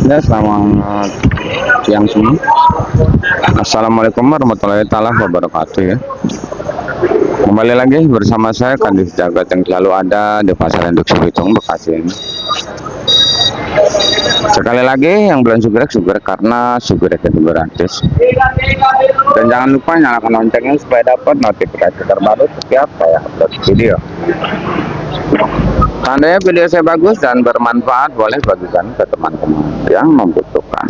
Ya, selamat siang semua. Assalamualaikum warahmatullahi taala wabarakatuh ya. Kembali lagi bersama saya Kadis Jagat yang selalu ada di Pasar Induk Cibitung Bekasi ini. Sekali lagi yang belum subscribe karena subscribe itu gratis. Dan jangan lupa nyalakan loncengnya supaya dapat notifikasi terbaru setiap saya upload video. Tandanya video saya bagus dan bermanfaat, boleh bagikan ke teman-teman yang membutuhkan.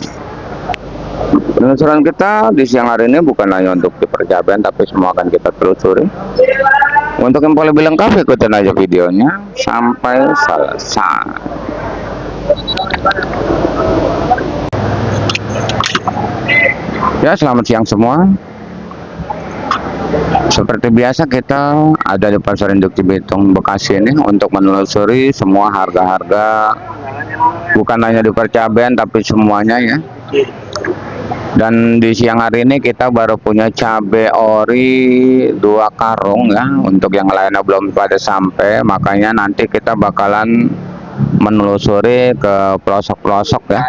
Penelusuran kita di siang hari ini bukan hanya untuk di Percaben, tapi semua akan kita telusuri. Untuk info lebih lengkap, ikutin aja videonya sampai selesai. Ya, selamat siang semua. Seperti biasa kita ada di Pasar Induk Cibitung Bekasi ini untuk menelusuri semua harga-harga, bukan hanya di Percaben tapi semuanya ya. Dan di siang hari ini kita baru punya cabai ori 2 karung ya. Untuk yang lainnya belum pada sampai, makanya nanti kita bakalan menelusuri ke pelosok-pelosok ya,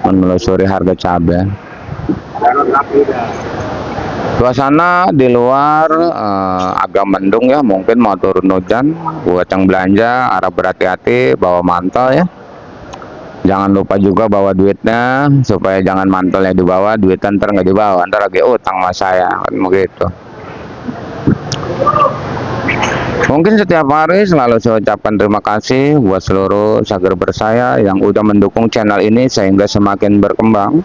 menelusuri harga cabai. Suasana di luar agak mendung ya, mungkin mau turun hujan. Buat yang belanja harap berhati-hati, bawa mantel ya. Jangan lupa juga bawa duitnya, supaya jangan mantelnya dibawa, duitnya ntar nggak dibawa, ntar lagi utang sama saya, kan begitu. Mungkin setiap hari selalu saya ucapkan terima kasih buat seluruh subscriber saya yang udah mendukung channel ini sehingga semakin berkembang.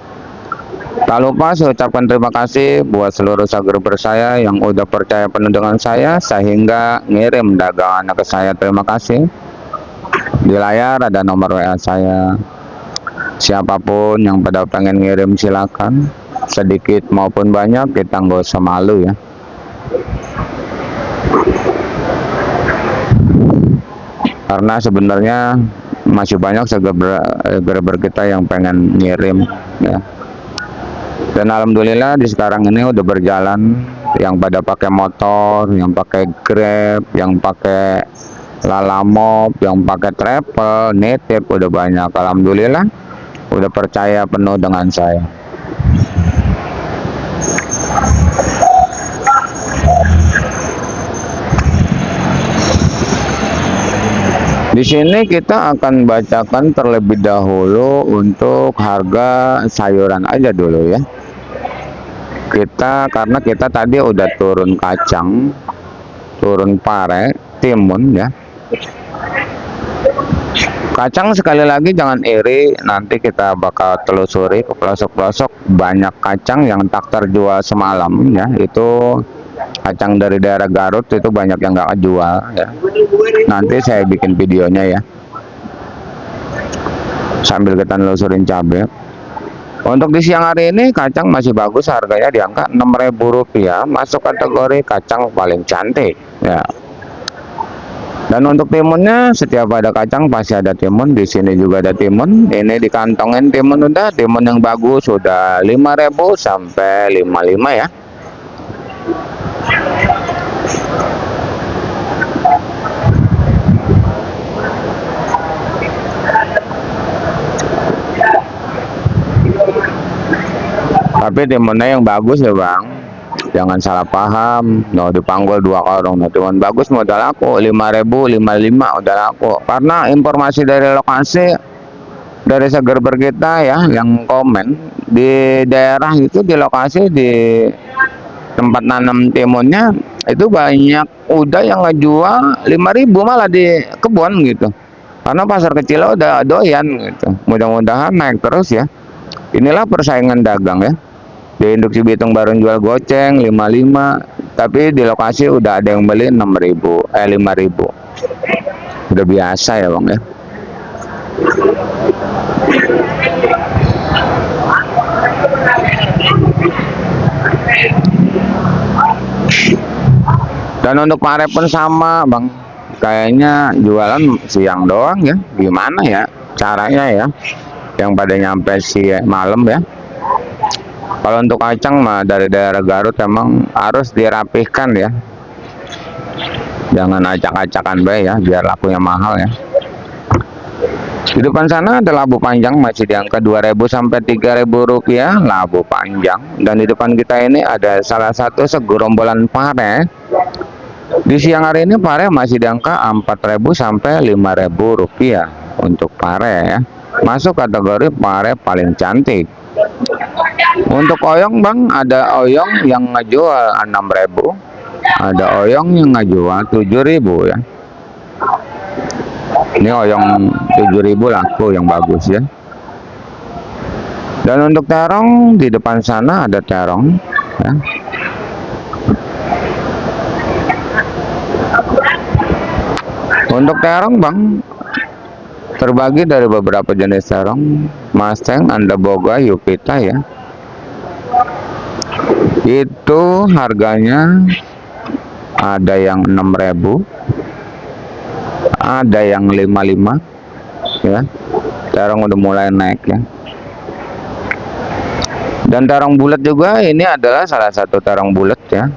Tak lupa saya ucapkan terima kasih buat seluruh subscriber saya yang udah percaya penuh dengan saya sehingga ngirim dagangannya ke saya. Terima kasih. Di layar ada nomor WA saya. Siapapun yang pada pengen ngirim silakan, sedikit maupun banyak, kita nggak usah malu ya. Karena sebenarnya masih banyak subscriber kita yang pengen ngirim ya. Dan alhamdulillah di sekarang ini udah berjalan, yang pada pakai motor, yang pakai Grab, yang pakai Lalamove, yang pakai travel, nitip udah banyak. Alhamdulillah udah percaya penuh dengan saya. Di sini kita akan bacakan terlebih dahulu untuk harga sayuran aja dulu ya. Karena kita tadi udah turun kacang, turun pare, timun ya. Kacang sekali lagi jangan iri, nanti kita bakal telusuri ke pelosok-pelosok. Banyak kacang yang tak terjual semalam ya, itu kacang dari daerah Garut itu banyak yang nggak jual ya. Nanti saya bikin videonya ya, sambil kita nelusurin cabai. Untuk di siang hari ini kacang masih bagus, harganya di angka Rp6.000, masuk kategori kacang paling cantik ya. Dan untuk timunnya, setiap ada kacang pasti ada timun. Di sini juga ada timun. Ini dikantongin timun, udah timun yang bagus sudah 5.000 sampai 55 ya. Tapi timunnya yang bagus ya bang, jangan salah paham. No, dipanggul 2 karung, no, timun bagus modal laku 5.000, 55 udah laku. Karena informasi dari lokasi, dari subscriber kita ya yang komen di daerah itu, di lokasi, di tempat nanam timunnya itu banyak udah yang ngejual 5.000 malah di kebun gitu. Karena pasar kecil udah doyan gitu. Mudah-mudahan naik terus ya. Inilah persaingan dagang ya. Di Induk Cibitung baru jual goceng 55, tapi di lokasi udah ada yang beli 5.000. Udah biasa ya bang ya. Dan untuk pare pun sama bang, kayaknya jualan siang doang ya. Gimana ya caranya ya, yang pada nyampe malam ya. Kalau untuk kacang mah dari daerah Garut emang harus dirapihkan ya, jangan acak-acakan baik ya, biar lakunya mahal ya. Di depan sana ada labu panjang masih di angka 2.000 sampai 3.000 rupiah labu panjang. Dan di depan kita ini ada salah satu segerombolan pare. Di siang hari ini pare masih di angka 4.000 sampai 5.000 rupiah untuk pare ya. Masuk kategori pare paling cantik. Untuk oyong bang, ada oyong yang ngejual 6.000, ada oyong yang ngejual 7.000 ya. Ini oyong 7.000 laku yang bagus ya. Dan untuk terong di depan sana ada terong ya. Untuk terong bang, terbagi dari beberapa jenis terong. Mustang, Andaboga, Yupita ya. Itu harganya ada yang 6.000, ada yang 55 ya. Terong udah mulai naik ya. Dan terong bulat juga ini adalah salah satu terong bulat ya.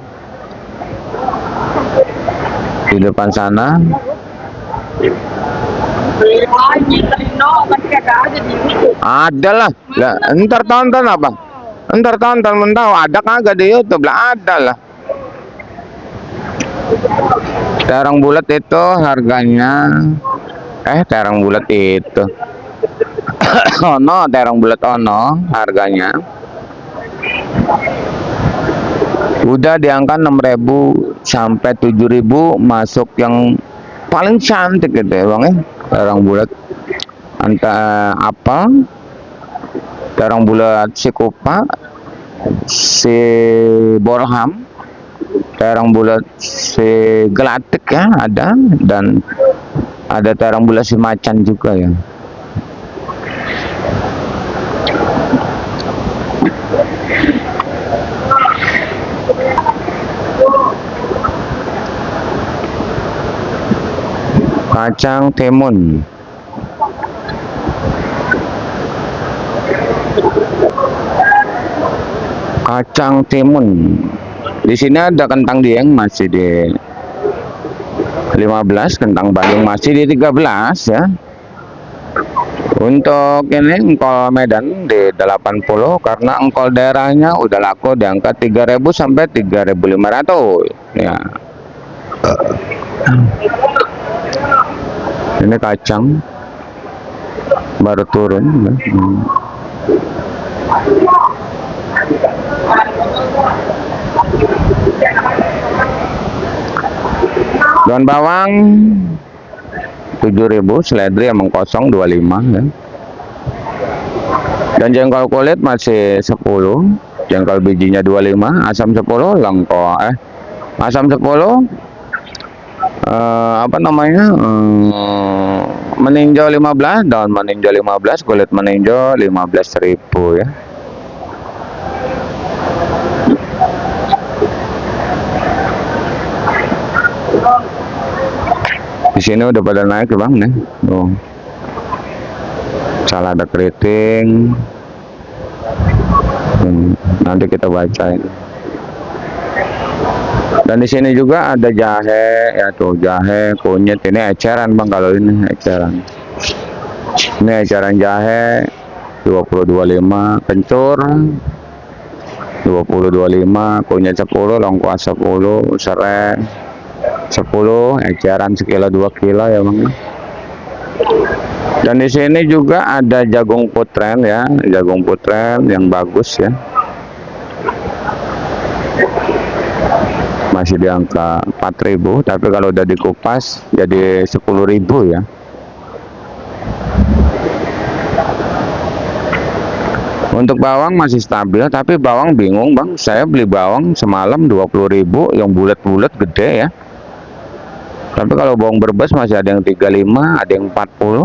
Di depan sana ada lah. Ntar tonton apa? Ntar tonton mentau ada kagak di YouTube lah, ada lah. Terong bulat itu harganya terong bulat itu ono, terong bulat ono harganya udah di angka 6.000 sampai 7.000. Masuk yang paling cantik gitu ya bang ya, terong bulat apel, terong bulat si kupa, si borham, terong bulat si gelatik ya ada, dan ada terong bulat si macan juga ya. Kacang timun, kacang timun. Di sini ada kentang dieng masih di 15, kentang Bandung masih di 13 ya. Untuk ini engkol Medan di 80 karena engkol daerahnya udah laku di angka 3.000 sampai 3.500 ya. Ini kacang baru turun ya. Daun bawang 7.000, seledri emang kosong 25 ya. Dan jengkol kulit masih 10, jengkol bijinya 25, asam 10 lengko asam 10 apa namanya meninjau 15, daun meninjau 15, kulit meninjau 15.000 ya. Di sini udah pada naik bang nih. Tuh. Salada keriting. Nanti kita bacain. Dan di sini juga ada jahe ya tuh, jahe, kunyit. Ini eceran bang, kalau ini eceran. Ini eceran jahe 20-25, kencur 20-25, kunyit 10, lengkuas 10, serai 10, eceran sekilo 2 kilo ya bang. Dan di sini juga ada jagung putren ya, jagung putren yang bagus ya. Masih di angka 4.000, tapi kalau udah dikupas jadi 10.000 ya. Untuk bawang masih stabil, tapi bawang bingung bang. Saya beli bawang semalam 20.000 yang bulat-bulat gede ya. Tapi kalau bawang berbes masih ada yang 35, ada yang 40.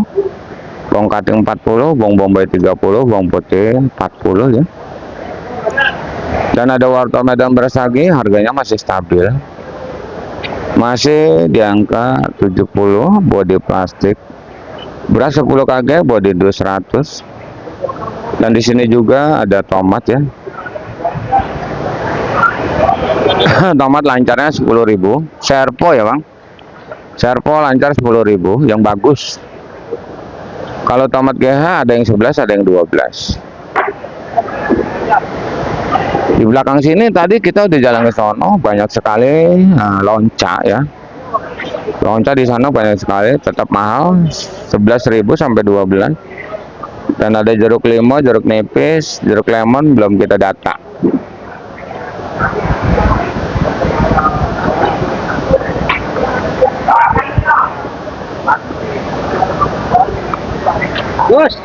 Bawang kating 40, bawang bombay 30, bawang putih 40 ya. Dan ada wortel Medan beras lagi, harganya masih stabil. Masih di angka 70, bodi plastik. Beras 10 kg, bodi 200. Dan di sini juga ada tomat ya. Tomat lancarnya 10.000. Serpo ya bang. Serpo lancar 10.000 yang bagus. Kalau tomat GH ada yang 11, ada yang 12. Di belakang sini tadi kita udah jalan ke sono, banyak sekali lonca ya. Lonca di sana banyak sekali, tetap mahal 11.000 sampai 12. Dan ada jeruk limau, jeruk nipis, jeruk lemon belum kita data. Bos.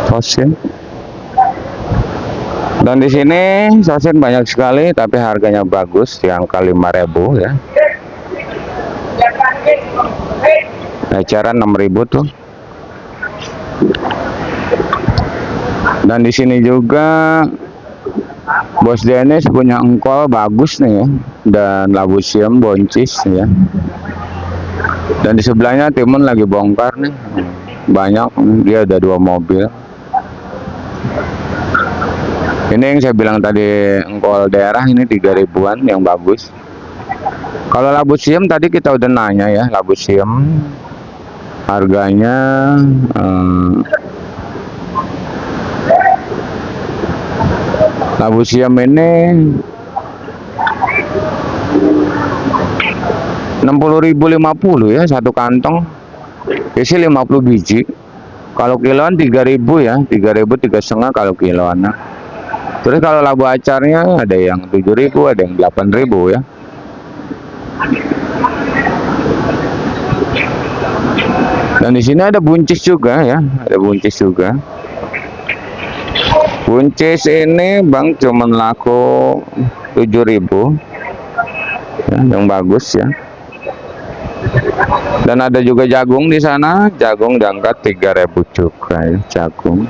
Sosin. Dan di sini sosin banyak sekali, tapi harganya bagus, di angka 5.000 ya. Eceran 6.000 tuh. Dan di sini juga Bos Dennis punya engkol bagus nih ya, dan labu siam boncis ya. Dan di sebelahnya Timun lagi bongkar nih, banyak, dia ada 2 mobil. Ini yang saya bilang tadi, engkol daerah ini 3.000-an yang bagus. Kalau labu siam tadi kita udah nanya ya, labu siam harganya labu siam ini 60.050 ya satu kantong, isi 50 biji. Kalau kiloan 3.000 ya, 3.000 3,5 kalau kiloan. Terus kalau labu acarnya ada yang 7.000, ada yang 8.000 ya. Dan di sini ada buncis juga ya, ada buncis juga. Buncis ini Bang cuman laku 7.000 ya, yang bagus ya. Dan ada juga jagung di sana, jagung diangkat 3.000 juga ya, jagung.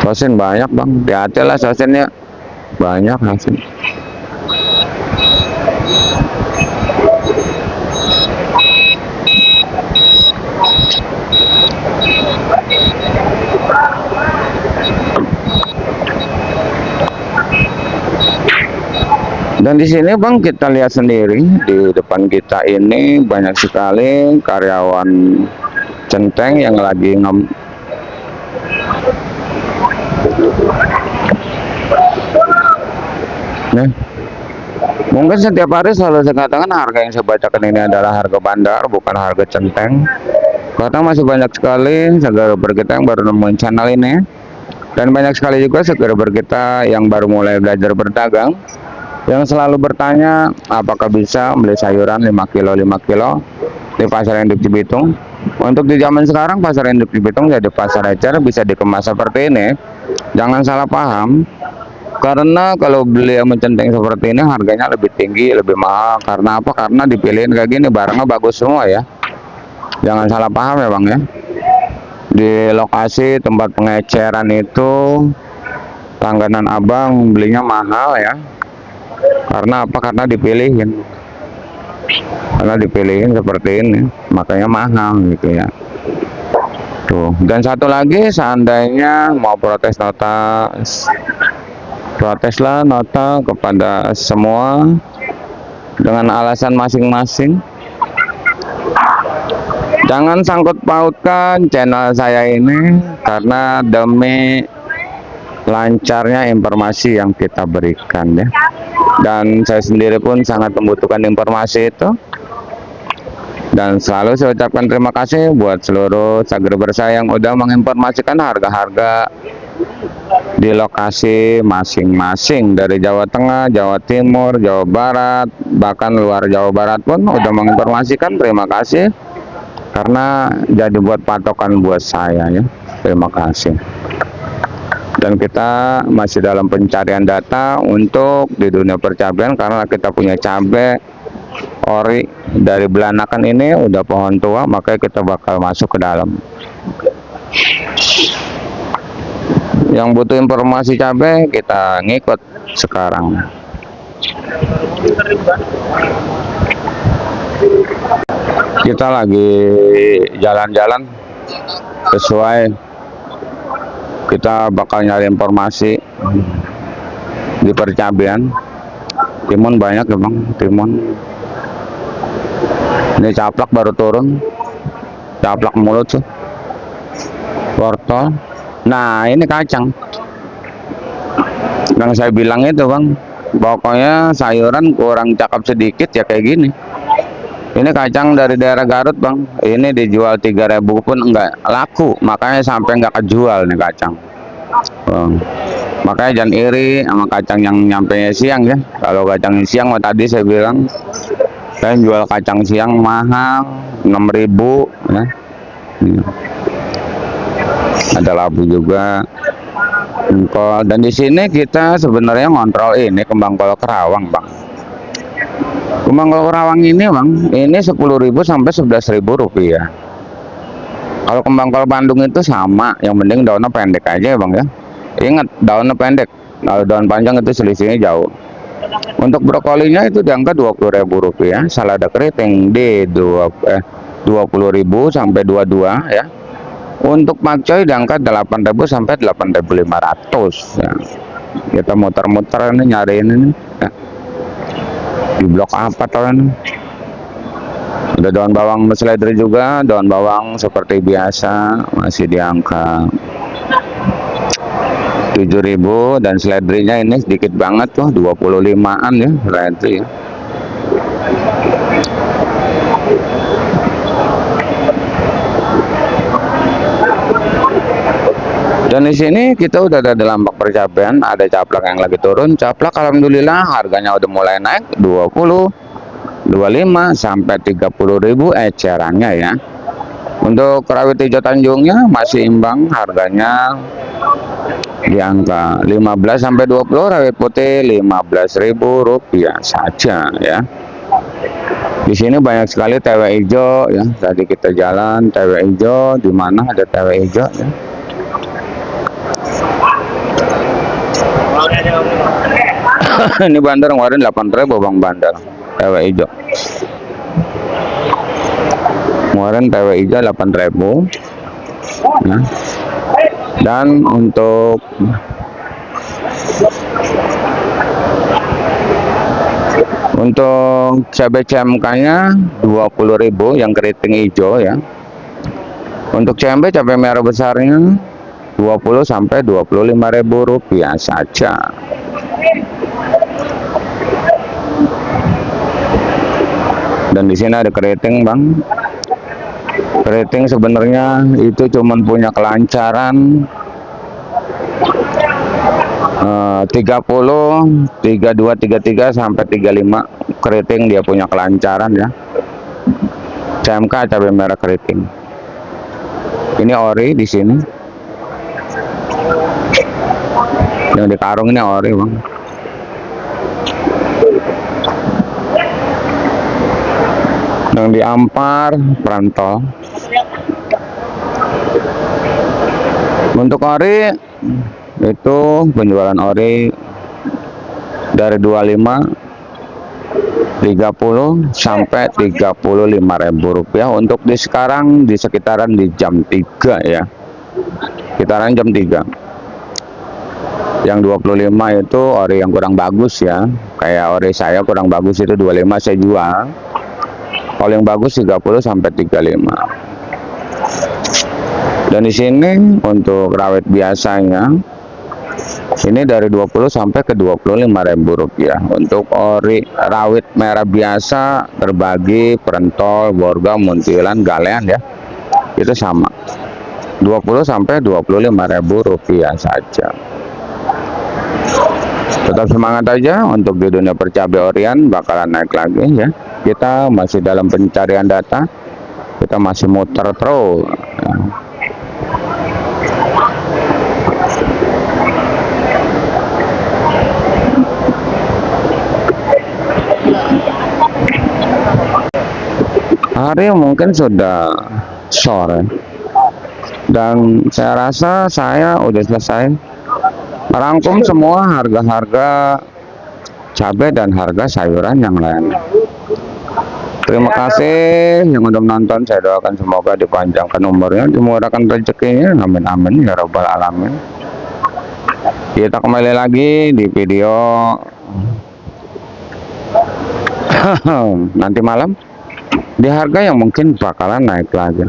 Sosin banyak Bang, hati-hati lah sosinnya, banyak hasil. Dan di sini Bang kita lihat sendiri di depan kita ini banyak sekali karyawan centeng yang lagi nih. Mungkin setiap hari selalu saya katakan harga yang saya bacakan ini adalah harga bandar, bukan harga centeng. Karena masih banyak sekali subscriber kita yang baru nemuin channel ini, dan banyak sekali juga subscriber kita yang baru mulai belajar berdagang, yang selalu bertanya apakah bisa beli sayuran 5 kilo 5 kilo di pasar induk Cibitung. Untuk di zaman sekarang pasar induk Cibitung jadi pasar ecer, bisa dikemas seperti ini. Jangan salah paham, karena kalau beli yang mencenteng seperti ini harganya lebih tinggi, lebih mahal. Karena apa? Karena dipilihin kayak gini, barangnya bagus semua ya. Jangan salah paham ya Bang ya. Di lokasi tempat pengeceran itu langganan Abang belinya mahal ya. Karena apa? Karena dipilihin. Karena dipilihin seperti ini, makanya mahal gitu ya. Tuh. Dan satu lagi, seandainya mau protes nota, proteslah nota kepada semua dengan alasan masing-masing. Jangan sangkut pautkan channel saya ini, karena demi lancarnya informasi yang kita berikan ya. Dan saya sendiri pun sangat membutuhkan informasi itu. Dan selalu saya ucapkan terima kasih buat seluruh subscriber saya yang udah menginformasikan harga-harga di lokasi masing-masing, dari Jawa Tengah, Jawa Timur, Jawa Barat, bahkan luar Jawa Barat pun udah menginformasikan. Terima kasih, karena jadi buat patokan buat saya ya. Terima kasih. Dan kita masih dalam pencarian data untuk di dunia percabean, karena kita punya cabai ori dari Belanakan ini udah pohon tua, makanya kita bakal masuk ke dalam. Yang butuh informasi cabai kita ngikut sekarang. Kita lagi jalan-jalan sesuai, kita bakal nyari informasi di percabean. Timun banyak ya bang, timun. Ini caplak baru turun, caplak mulut tuh, wortel. Nah ini kacang yang saya bilang itu bang, pokoknya sayuran kurang cakep sedikit ya kayak gini. Ini kacang dari daerah Garut bang, ini dijual 3.000 pun enggak laku, makanya sampai enggak kejual nih kacang. Makanya jangan iri sama kacang yang nyampe siang ya. Kalau kacang siang tadi saya bilang saya jual kacang siang mahal 6.000 ya. Ada labu juga. Dan di sini kita sebenarnya ngontrol ini kembang kol kerawang bang. Kembang kol kerawang ini bang, ini 10.000 sampai 11.000 rupiah. Kalau kembang kol Bandung itu sama, yang penting daunnya pendek aja ya bang ya. Ingat daunnya pendek, kalau daun panjang itu selisihnya jauh. Untuk brokolinya itu di angka 20.000 rupiah, salada keriting di 20.000 sampai 22 ya. Untuk pakcoy di angka 8.000 sampai 8.500 ya. Kita muter-muter ini nyariin ini ya. Di blok apa tahun? Ada daun bawang seledri juga, daun bawang seperti biasa masih di angka 7.000, dan seledrinya ini sedikit banget tuh 25-an ya seledri ya. Dan di sini kita udah ada dalam bak percabean, ada caplak yang lagi turun. Caplak alhamdulillah harganya udah mulai naik 20, 25 sampai 30.000 ecerannya ya. Untuk rawit hijau Tanjungnya masih imbang, harganya di angka 15 sampai 20, rawit putih 15.000 rupiah saja ya. Di sini banyak sekali tewe hijau ya. Tadi kita jalan tewe hijau, di mana ada tewe hijau ya. Ini bandar ngeluarin 8.000 bang, bandar tewe hijau. Ngeluarin tewe hijau 8.000 nah. Dan untuk cabai CMK nya 20.000 yang keriting hijau ya. Untuk cabai merah besarnya 20 sampai 25.000 rupiah saja. Dan di sini ada keriting bang. Keriting sebenarnya itu cuman punya kelancaran 30, 32, 33 sampai 35 keriting dia punya kelancaran ya. CMK cabai merah keriting. Ini ori di sini. Yang di karung ini ori bang. Yang di ampar perantau. Untuk ori itu penjualan ori dari 25, 30 sampai 35.000 rupiah untuk di sekarang di sekitaran di jam 3 ya. Sekitaran jam 3. Yang 25 itu ori yang kurang bagus ya. Kayak ori saya kurang bagus itu 25 saya jual. Kalau yang bagus 30 sampai 35. Dan di sini untuk rawit biasanya ini dari 20 sampai ke 25.000 rupiah. Untuk ori rawit merah biasa terbagi perentol, borgam, muntilan, galean ya. Itu sama. 20 sampai 25.000 rupiah saja. Tetap semangat aja untuk di dunia percabai orian bakalan naik lagi ya. Kita masih dalam pencarian data, kita masih muter terus ya. Hari mungkin sudah sore dan saya rasa saya udah selesai merangkum semua harga-harga cabai dan harga sayuran yang lain. Terima kasih yang udah menonton. Saya doakan semoga dipanjangkan umurnya, dimurahkan rezekinya. Amin amin ya robbal alamin. Kita kembali lagi di video nanti malam di harga yang mungkin bakalan naik lagi.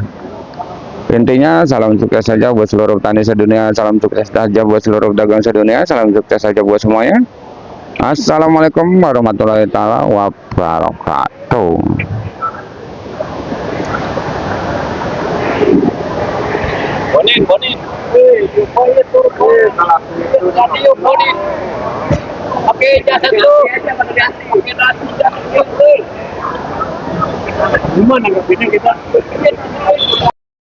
Intinya salam sukses saja buat seluruh petani sedunia, salam sukses saja buat seluruh dagang sedunia, salam sukses saja buat semuanya. Assalamualaikum warahmatullahi taala wabarakatuh. Bonin, bonin. Yuk, bonin turun. Tadi yuk, bonin. Pakai jasa dulu. Pakai nasi jasa dulu. Gimana nggak bisa kita?